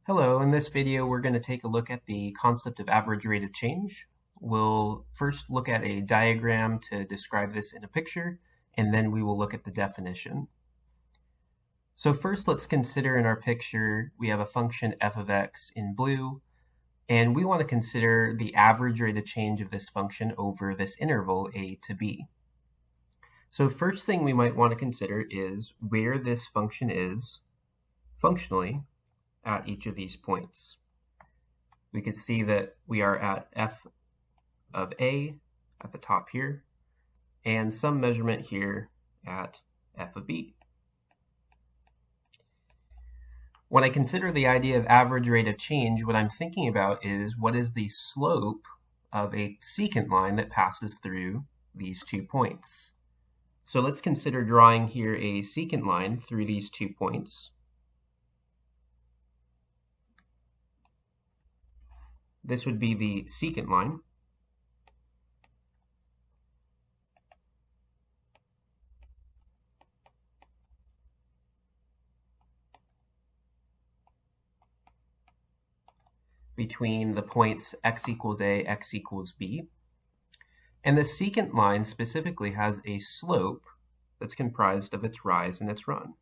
Hello, in this video we're going to take a look at the concept of average rate of change. We'll first look at a diagram to describe this in a picture, and then we will look at the definition. So first let's consider in our picture we have a function f of x in blue, and we want to consider the average rate of change of this function over this interval a to b. So first thing we might want to consider is where this function is functionally at each of these points. We could see that we are at f of a at the top here, and some measurement here at f of b. When I consider the idea of average rate of change, what I'm thinking about is what is the slope of a secant line that passes through these 2 points. So let's consider drawing here a secant line through these 2 points. This would be the secant line. Between the points x equals a, x equals b. And the secant line specifically has a slope that's comprised of its rise and its run.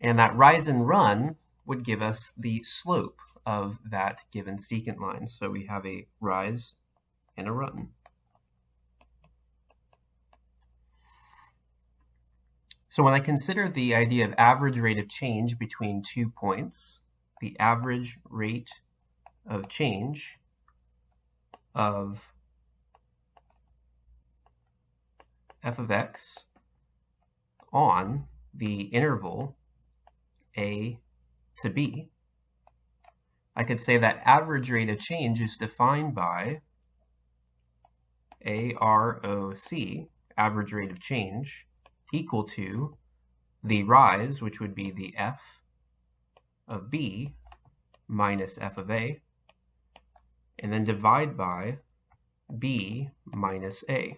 And that rise and run would give us the slope of that given secant line. So we have a rise and a run. So when I consider the idea of average rate of change between 2 points, the average rate of change of f of x on the interval a to b, I could say that average rate of change is defined by AROC, average rate of change, equal to the rise, which would be the f of b minus f of a, and then divide by b minus a.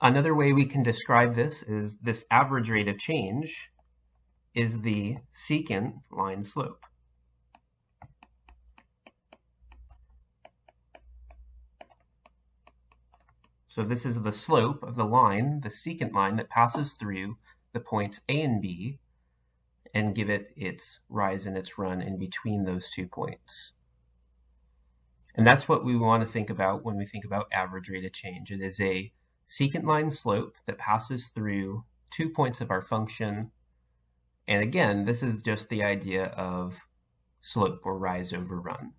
Another way we can describe this is this average rate of change is the secant line slope. So this is the slope of the line, the secant line that passes through the points a and b and give it its rise and its run in between those 2 points. And that's what we want to think about when we think about average rate of change. It is a secant line slope that passes through 2 points of our function. And again, this is just the idea of slope or rise over run.